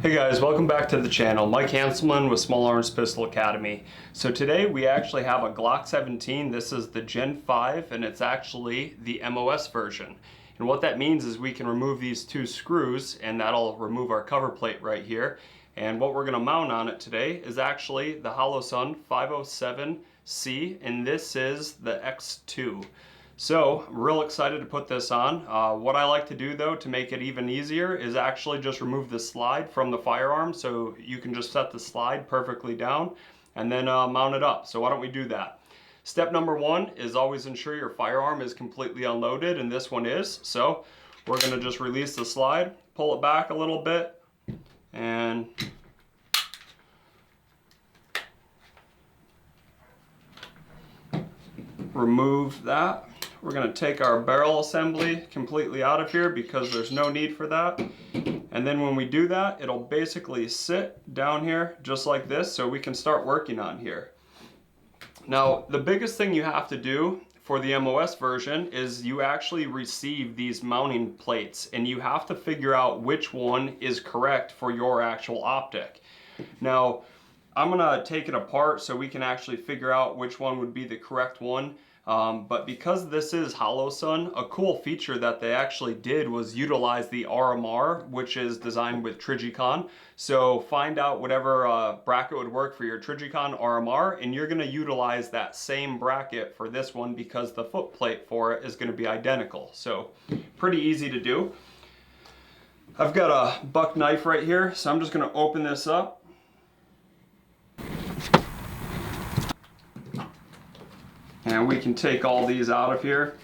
Hey guys, welcome back to the channel. Mike Hanselman with Small Arms Pistol Academy. So today we actually have a Glock 17. This is the Gen 5 and it's actually the MOS version. And what that means is we can remove these two screws and that'll remove our cover plate right here. And what we're going to mount on it today is actually the holosun 507C, and this is the X2. So I'm real excited to put this on. What I like to do though to make it even easier is actually just remove the slide from the firearm, so you can just set the slide perfectly down and then mount it up. So why don't we do that? Step number one is always ensure your firearm is completely unloaded, and this one is. So we're going to just release the slide, pull it back a little bit, and remove that. We're going to take our barrel assembly completely out of here because there's no need for that. And then when we do that, it'll basically sit down here just like this so we can start working on here. Now, the biggest thing you have to do for the MOS version is you actually receive these mounting plates and you have to figure out which one is correct for your actual optic. Now, I'm gonna take it apart so we can actually figure out which one would be the correct one. But because this is holosun, a cool feature that they actually did was utilize the RMR, which is designed with Trigicon. So find out whatever bracket would work for your Trigicon RMR, and you're going to utilize that same bracket for this one because the foot plate for it is going to be identical. So pretty easy to do. I've got a buck knife right here, so I'm just going to open this up. And we can take all these out of here.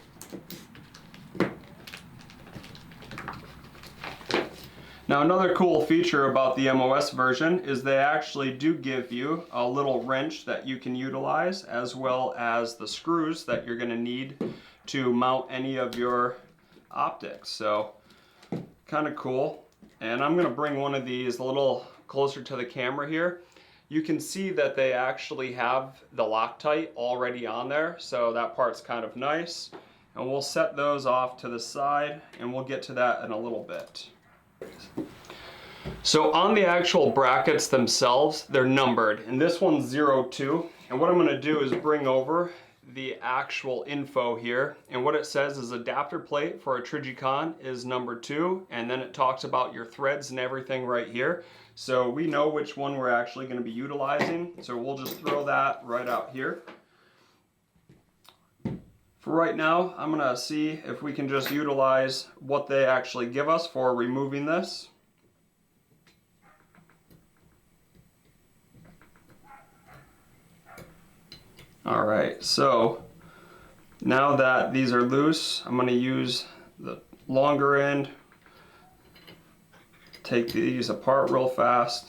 Now, another cool feature about the MOS version is they actually do give you a little wrench that you can utilize, as well as the screws that you're going to need to mount any of your optics. So kind of cool. And I'm going to bring one of these a little closer to the camera here. You can see that they actually have the Loctite already on there, so that part's kind of nice. And we'll set those off to the side, and we'll get to that in a little bit. So on the actual brackets themselves, they're numbered, and this one's 02. And what I'm going to do is bring over the actual info here, and what it says is adapter plate for a Trigicon is number 2, and then it talks about your threads and everything right here. So we know which one we're actually going to be utilizing, so we'll just throw that right out here. For right now, I'm going to see if we can just utilize what they actually give us for removing this. Alright, so now that these are loose, I'm going to use the longer end. Take these apart real fast.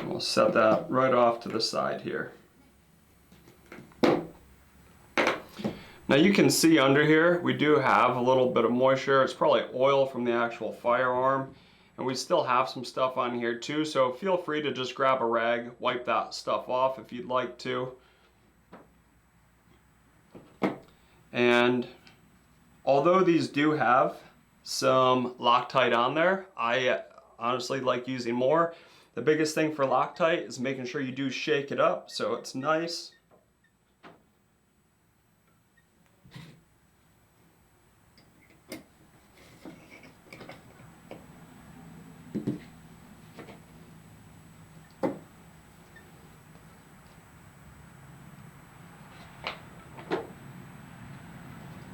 We'll set that right off to the side here. Now you can see under here we do have a little bit of moisture. It's probably oil from the actual firearm, and we still have some stuff on here too, so feel free to just grab a rag, wipe that stuff off if you'd like to. And although these do have some Loctite on there, I honestly like using more. The biggest thing for Loctite is making sure you do shake it up so it's nice.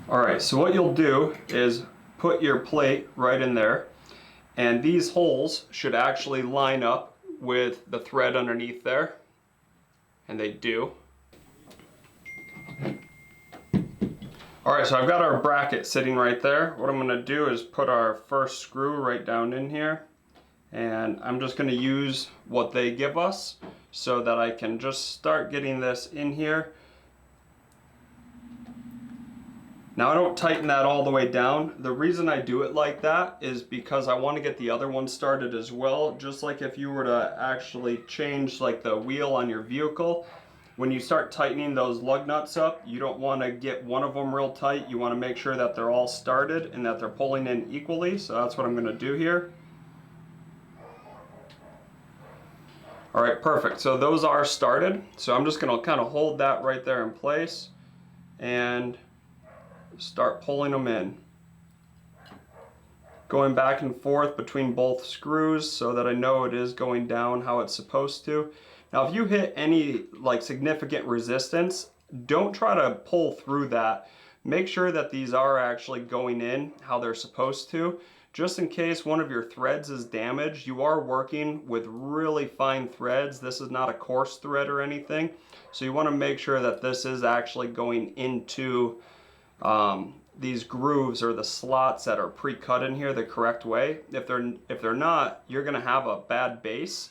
Alright, so what you'll do is put your plate right in there, and these holes should actually line up with the thread underneath there, and they do. Alright, so I've got our bracket sitting right there. What I'm going to do is put our first screw right down in here, and I'm just going to use what they give us so that I can just start getting this in here. Now I don't tighten that all the way down. The reason I do it like that is because I want to get the other one started as well. Just like if you were to actually change like the wheel on your vehicle, when you start tightening those lug nuts up, you don't want to get one of them real tight. You want to make sure that they're all started and that they're pulling in equally. So that's what I'm going to do here. All right, perfect. So those are started. So I'm just going to kind of hold that right there in place and start pulling them in. Going back and forth between both screws so that I know it is going down how it's supposed to. Now, if you hit any like significant resistance, don't try to pull through that. Make sure that these are actually going in how they're supposed to. Just in case one of your threads is damaged, you are working with really fine threads. This is not a coarse thread or anything. So you want to make sure that this is actually going into these grooves or the slots that are pre-cut in here the correct way. If they're not, you're going to have a bad base.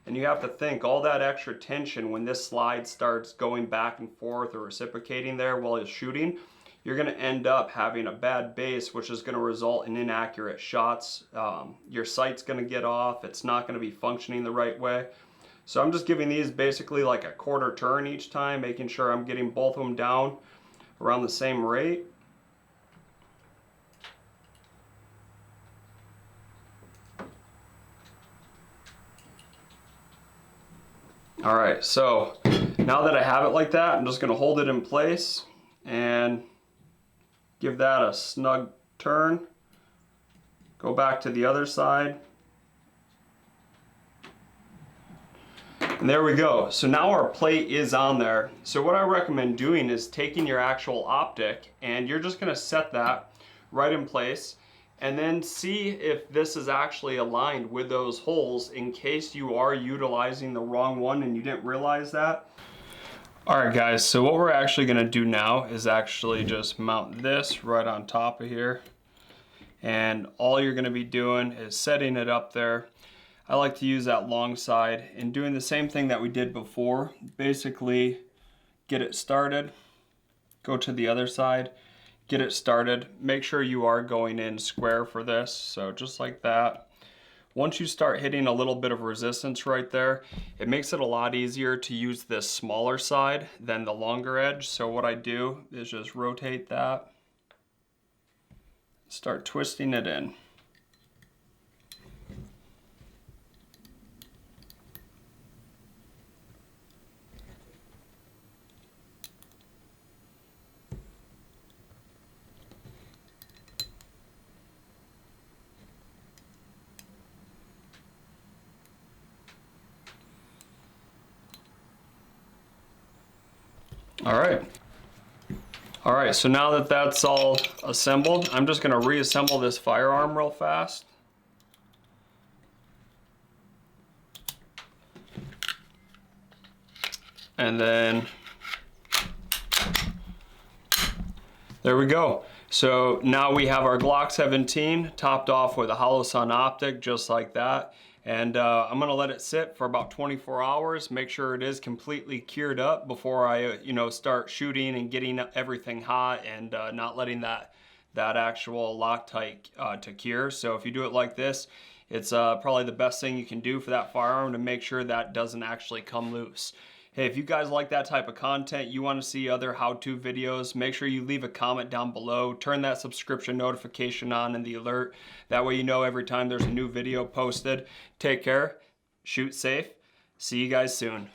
And you have to think all that extra tension when this slide starts going back and forth or reciprocating there while it's shooting, you're going to end up having a bad base, which is going to result in inaccurate shots. Your sight's going to get off. It's not going to be functioning the right way. So I'm just giving these basically like a quarter turn each time, making sure I'm getting both of them down around the same rate. All right, so now that I have it like that, I'm just going to hold it in place and give that a snug turn. Go back to the other side. And there we go. So now our plate is on there. So what I recommend doing is taking your actual optic and you're just going to set that right in place and then see if this is actually aligned with those holes in case you are utilizing the wrong one and you didn't realize that. All right guys, so what we're actually gonna do now is actually just mount this right on top of here. And all you're gonna be doing is setting it up there. I like to use that long side and doing the same thing that we did before. Basically, get it started, go to the other side, get it started. Make sure you are going in square for this, so just like that. Once you start hitting a little bit of resistance right there, it makes it a lot easier to use this smaller side than the longer edge. So what I do is just rotate that, start twisting it in. All right, so now that that's all assembled, I'm just gonna reassemble this firearm real fast. And then, there we go. So now we have our Glock 17 topped off with a holosun optic, just like that. And I'm gonna let it sit for about 24 hours, make sure it is completely cured up before I start shooting and getting everything hot and not letting that actual Loctite to cure. So if you do it like this, it's probably the best thing you can do for that firearm to make sure that doesn't actually come loose. Hey, if you guys like that type of content, you want to see other how-to videos, make sure you leave a comment down below. Turn that subscription notification on and the alert. That way you know every time there's a new video posted. Take care, shoot safe, see you guys soon.